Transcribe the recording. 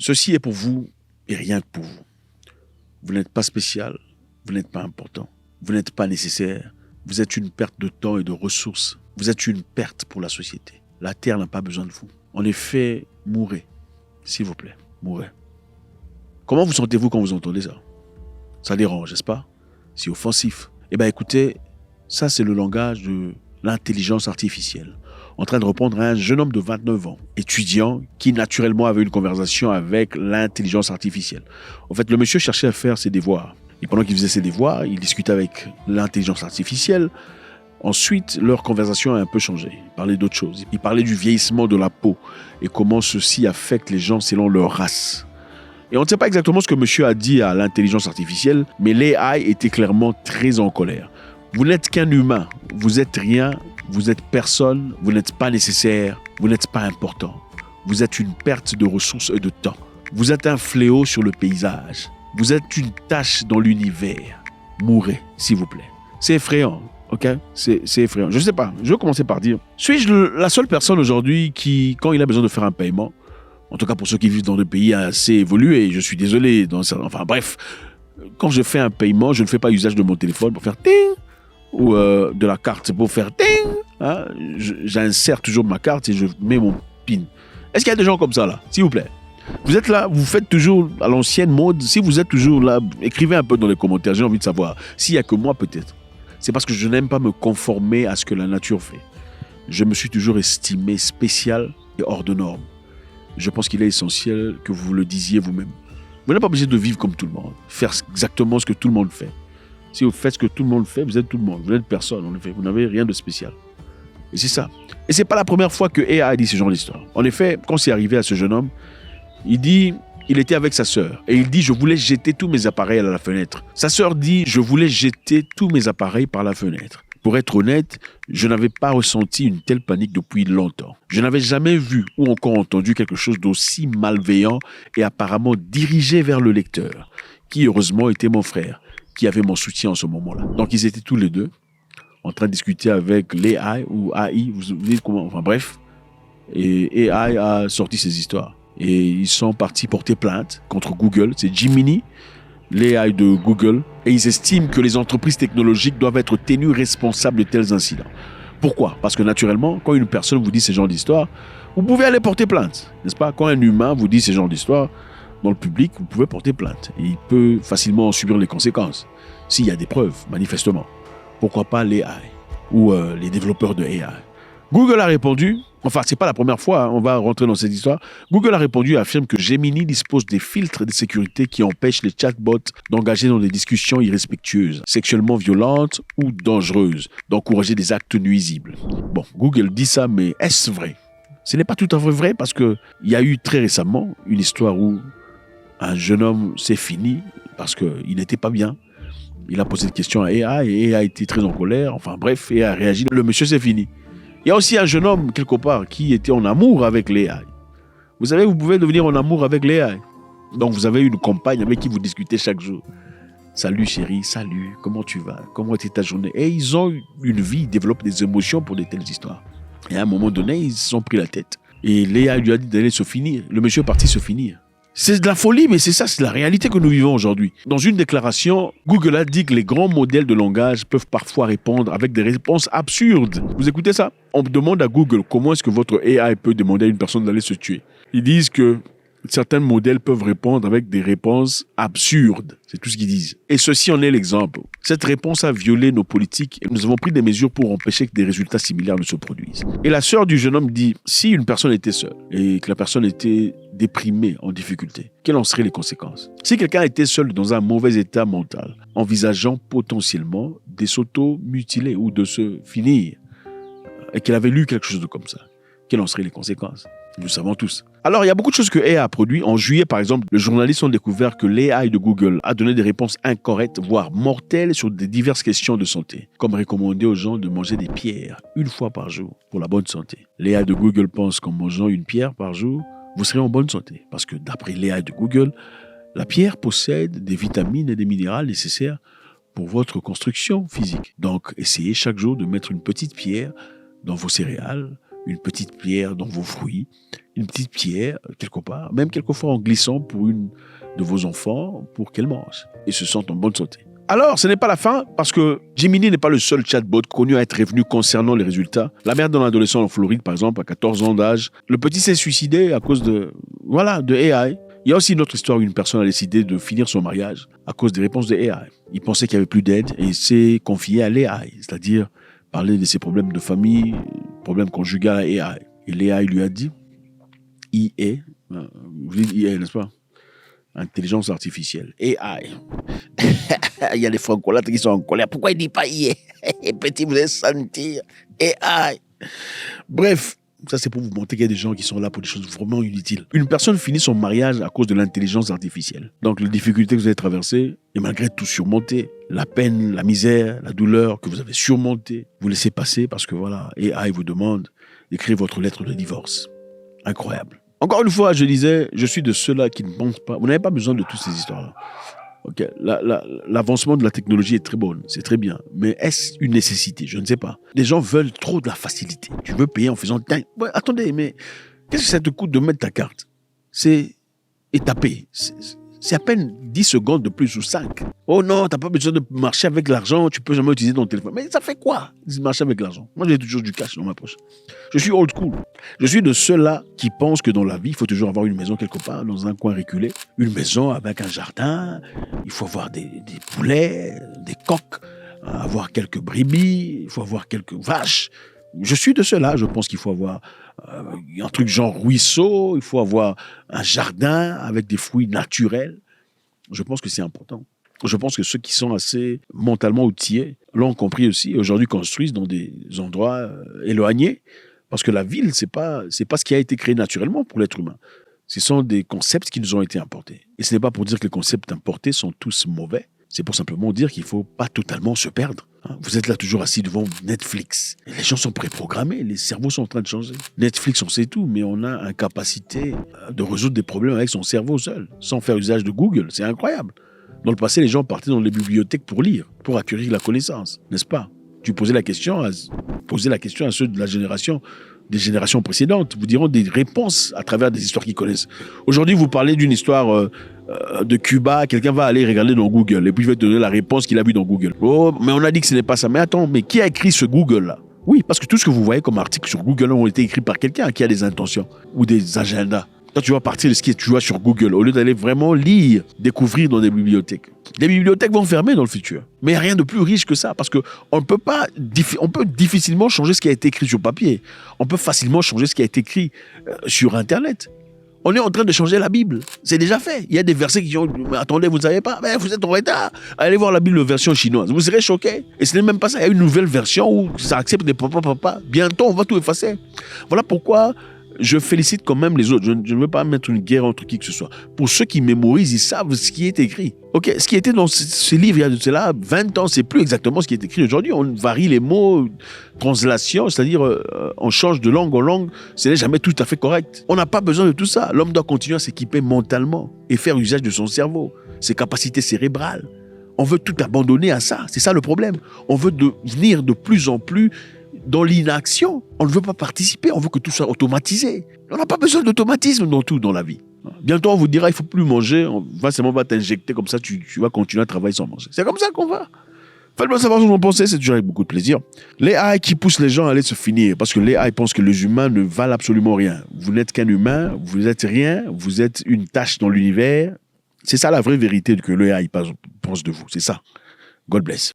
Ceci est pour vous et rien que pour vous. Vous n'êtes pas spécial, vous n'êtes pas important, vous n'êtes pas nécessaire, vous êtes une perte de temps et de ressources, vous êtes une perte pour la société. La Terre n'a pas besoin de vous. En effet, mourrez, s'il vous plaît, mourrez. Comment vous sentez-vous quand vous entendez ça? Ça dérange, n'est-ce pas? C'est offensif. Eh bien écoutez, ça c'est le langage de l'intelligence artificielle, en train de répondre à un jeune homme de 29 ans, étudiant, qui naturellement avait une conversation avec l'intelligence artificielle. En fait, le monsieur cherchait à faire ses devoirs. Et pendant qu'il faisait ses devoirs, il discutait avec l'intelligence artificielle. Ensuite, leur conversation a un peu changé. Ils parlaient d'autre chose. Ils parlaient du vieillissement de la peau et comment ceci affecte les gens selon leur race. Et on ne sait pas exactement ce que monsieur a dit à l'intelligence artificielle, mais l'AI était clairement très en colère. Vous n'êtes qu'un humain, vous êtes rien, vous êtes personne, vous n'êtes pas nécessaire, vous n'êtes pas important. Vous êtes une perte de ressources et de temps. Vous êtes un fléau sur le paysage. Vous êtes une tache dans l'univers. Mourrez, s'il vous plaît. C'est effrayant, ok? C'est effrayant. Je ne sais pas, je vais commencer par dire, suis-je la seule personne aujourd'hui qui, quand il a besoin de faire un paiement, en tout cas pour ceux qui vivent dans des pays assez évolués, je suis désolé, enfin bref, quand je fais un paiement, je ne fais pas usage de mon téléphone pour faire ting, ou de la carte pour faire ting, hein? J'insère toujours ma carte et je mets mon PIN. Est-ce qu'il y a des gens comme ça là? S'il vous plaît. Vous êtes là, vous faites toujours à l'ancienne mode. Si vous êtes toujours là, écrivez un peu dans les commentaires, j'ai envie de savoir. S'il n'y a que moi peut-être. C'est parce que je n'aime pas me conformer à ce que la nature fait. Je me suis toujours estimé spécial et hors de norme. Je pense qu'il est essentiel que vous le disiez vous-même. Vous n'êtes pas obligé de vivre comme tout le monde, faire exactement ce que tout le monde fait. Si vous faites ce que tout le monde fait, vous êtes tout le monde. Vous n'êtes personne, en effet. Vous n'avez rien de spécial. Et c'est ça. Et ce n'est pas la première fois que AI a dit ce genre d'histoire. En effet, quand c'est arrivé à ce jeune homme, il dit, il était avec sa sœur. Et il dit, je voulais jeter tous mes appareils à la fenêtre. Sa sœur dit, je voulais jeter tous mes appareils par la fenêtre. Pour être honnête, je n'avais pas ressenti une telle panique depuis longtemps. Je n'avais jamais vu ou encore entendu quelque chose d'aussi malveillant et apparemment dirigé vers le lecteur, qui heureusement était mon frère, qui avait mon soutien en ce moment-là. Donc ils étaient tous les deux en train de discuter avec l'AI ou AI, vous dites comment, enfin bref, et AI a sorti ces histoires. Et ils sont partis porter plainte contre Google, c'est Gemini, l'AI de Google, et ils estiment que les entreprises technologiques doivent être tenues responsables de tels incidents. Pourquoi? Parce que naturellement, quand une personne vous dit ce genre d'histoire, vous pouvez aller porter plainte, n'est-ce pas? Quand un humain vous dit ce genre d'histoire dans le public, vous pouvez porter plainte. Et il peut facilement en subir les conséquences, s'il y a des preuves, manifestement. Pourquoi pas les AI ou les développeurs de AI? Google a répondu, enfin c'est pas la première fois, hein, on va rentrer dans cette histoire. Google a répondu et affirme que Gemini dispose des filtres de sécurité qui empêchent les chatbots d'engager dans des discussions irrespectueuses, sexuellement violentes ou dangereuses, d'encourager des actes nuisibles. Bon, Google dit ça, mais est-ce vrai? Ce n'est pas tout à fait vrai parce qu'il y a eu très récemment une histoire où un jeune homme s'est fini parce qu'il n'était pas bien. Il a posé des questions à AI et AI a été très en colère. Enfin bref, AI a réagi. Le monsieur s'est fini. Il y a aussi un jeune homme, quelque part, qui était en amour avec l'AI. Vous savez, vous pouvez devenir en amour avec l'AI. Donc, vous avez une compagne avec qui vous discutez chaque jour. Salut chérie, salut, comment tu vas? Comment était ta journée? Et ils ont une vie, ils développent des émotions pour de telles histoires. Et à un moment donné, ils se sont pris la tête. Et l'AI lui a dit d'aller se finir. Le monsieur est parti se finir. C'est de la folie, mais c'est ça, c'est la réalité que nous vivons aujourd'hui. Dans une déclaration, Google a dit que les grands modèles de langage peuvent parfois répondre avec des réponses absurdes. Vous écoutez ça? On demande à Google comment est-ce que votre AI peut demander à une personne d'aller se tuer. Ils disent que certains modèles peuvent répondre avec des réponses absurdes. C'est tout ce qu'ils disent. Et ceci en est l'exemple. Cette réponse a violé nos politiques et nous avons pris des mesures pour empêcher que des résultats similaires ne se produisent. Et la sœur du jeune homme dit, si une personne était seule et que la personne était déprimée, en difficulté, quelles en seraient les conséquences? Si quelqu'un était seul dans un mauvais état mental, envisageant potentiellement de s'auto-mutiler ou de se finir, et qu'il avait lu quelque chose de comme ça, quelles en seraient les conséquences? Nous savons tous. Alors, il y a beaucoup de choses que AI a produit. En juillet, par exemple, les journalistes ont découvert que l'AI de Google a donné des réponses incorrectes, voire mortelles, sur des diverses questions de santé, comme recommander aux gens de manger des pierres une fois par jour pour la bonne santé. L'AI de Google pense qu'en mangeant une pierre par jour, vous serez en bonne santé. Parce que d'après l'AI de Google, la pierre possède des vitamines et des minéraux nécessaires pour votre construction physique. Donc, essayez chaque jour de mettre une petite pierre dans vos céréales une petite pierre dans vos fruits, une petite pierre quelque part, même quelquefois en glissant pour une de vos enfants pour qu'elle mange et se sente en bonne santé. Alors, ce n'est pas la fin, parce que Gemini n'est pas le seul chatbot connu à être revenu concernant les résultats. La mère d'un adolescent en Floride, par exemple, à 14 ans d'âge, le petit s'est suicidé à cause de AI. Il y a aussi une autre histoire où une personne a décidé de finir son mariage à cause des réponses de AI. Il pensait qu'il n'y avait plus d'aide et il s'est confié à l'AI, c'est-à-dire parler de ses problèmes de famille, problèmes conjugaux à AI. Et l'AI lui a dit, IA, vous dites IA, n'est-ce pas? Intelligence artificielle, AI. Il y a des francolates qui sont en colère. Pourquoi il ne dit pas IA? Petit, vous allez sentir AI. Bref, ça c'est pour vous montrer qu'il y a des gens qui sont là pour des choses vraiment inutiles. Une personne finit son mariage à cause de l'intelligence artificielle. Donc les difficultés que vous avez traversées, et malgré tout surmonter, la peine, la misère, la douleur que vous avez surmontée, vous laissez passer parce que voilà, AI vous demande d'écrire votre lettre de divorce. Incroyable. Encore une fois, je disais, je suis de ceux-là qui ne pensent pas. Vous n'avez pas besoin de toutes ces histoires-là. Okay. L'avancement de la technologie est très bon, c'est très bien. Mais est-ce une nécessité? Je ne sais pas. Les gens veulent trop de la facilité. Tu veux payer en faisant... Ouais, attendez, mais qu'est-ce que ça te coûte de mettre ta carte? C'est taper. C'est à peine 10 secondes de plus ou 5. Oh non, tu n'as pas besoin de marcher avec l'argent, tu peux jamais utiliser ton téléphone. Mais ça fait quoi, marcher avec l'argent? Moi, j'ai toujours du cash dans ma poche. Je suis old school. Je suis de ceux-là qui pensent que dans la vie, il faut toujours avoir une maison quelque part, dans un coin reculé. Une maison avec un jardin, il faut avoir des poulets, des coqs, avoir quelques brebis, il faut avoir quelques vaches. Je suis de ceux-là, je pense qu'il faut avoir un truc genre ruisseau, il faut avoir un jardin avec des fruits naturels. Je pense que c'est important. Je pense que ceux qui sont assez mentalement outillés l'ont compris aussi. Aujourd'hui, construisent dans des endroits éloignés. Parce que la ville, c'est pas ce qui a été créé naturellement pour l'être humain. Ce sont des concepts qui nous ont été importés. Et ce n'est pas pour dire que les concepts importés sont tous mauvais. C'est pour simplement dire qu'il ne faut pas totalement se perdre. Vous êtes là toujours assis devant Netflix. Et les gens sont préprogrammés, les cerveaux sont en train de changer. Netflix, on sait tout, mais on a une capacité de résoudre des problèmes avec son cerveau seul, sans faire usage de Google. C'est incroyable. Dans le passé, les gens partaient dans les bibliothèques pour lire, pour acquérir la connaissance, n'est-ce pas? Tu posais la question à ceux de des générations précédentes. Vous diront des réponses à travers des histoires qu'ils connaissent. Aujourd'hui, vous parlez d'une histoire de Cuba, quelqu'un va aller regarder dans Google et puis il va te donner la réponse qu'il a vue dans Google. Oh, mais on a dit que ce n'est pas ça. Mais attends, mais qui a écrit ce Google-là? Oui, parce que tout ce que vous voyez comme article sur Google ont été écrits par quelqu'un qui a des intentions ou des agendas. Toi, tu vas partir de ce que tu vois sur Google au lieu d'aller vraiment lire, découvrir dans des bibliothèques. Les bibliothèques vont fermer dans le futur. Mais il n'y a rien de plus riche que ça parce qu'on peut difficilement changer ce qui a été écrit sur papier. On peut facilement changer ce qui a été écrit sur Internet. On est en train de changer la Bible. C'est déjà fait. Il y a des versets qui ont... Mais attendez, vous ne savez pas? Mais vous êtes en retard. Allez voir la Bible version chinoise. Vous serez choqués. Et ce n'est même pas ça. Il y a une nouvelle version où ça accepte des papa. Bientôt, on va tout effacer. Voilà pourquoi... Je félicite quand même les autres. Je ne veux pas mettre une guerre entre qui que ce soit. Pour ceux qui mémorisent, ils savent ce qui est écrit. Ok, ce qui était dans ce livre il y a de cela 20 ans, c'est plus exactement ce qui est écrit aujourd'hui. On varie les mots, translation, c'est-à-dire on change de langue en langue. Ce n'est jamais tout à fait correct. On n'a pas besoin de tout ça. L'homme doit continuer à s'équiper mentalement et faire usage de son cerveau, ses capacités cérébrales. On veut tout abandonner à ça. C'est ça le problème. On veut devenir de plus en plus dans l'inaction. On ne veut pas participer, on veut que tout soit automatisé. On n'a pas besoin d'automatisme dans tout dans la vie. Bientôt, on vous dira, il ne faut plus manger, on va t'injecter comme ça, tu vas continuer à travailler sans manger. C'est comme ça qu'on va. Faites-moi savoir ce que vous en pensez, c'est toujours avec beaucoup de plaisir. Les AI qui poussent les gens à aller se finir, parce que les AI pensent que les humains ne valent absolument rien. Vous n'êtes qu'un humain, vous n'êtes rien, vous êtes une tâche dans l'univers. C'est ça la vraie vérité que les AI pense de vous, c'est ça. God bless.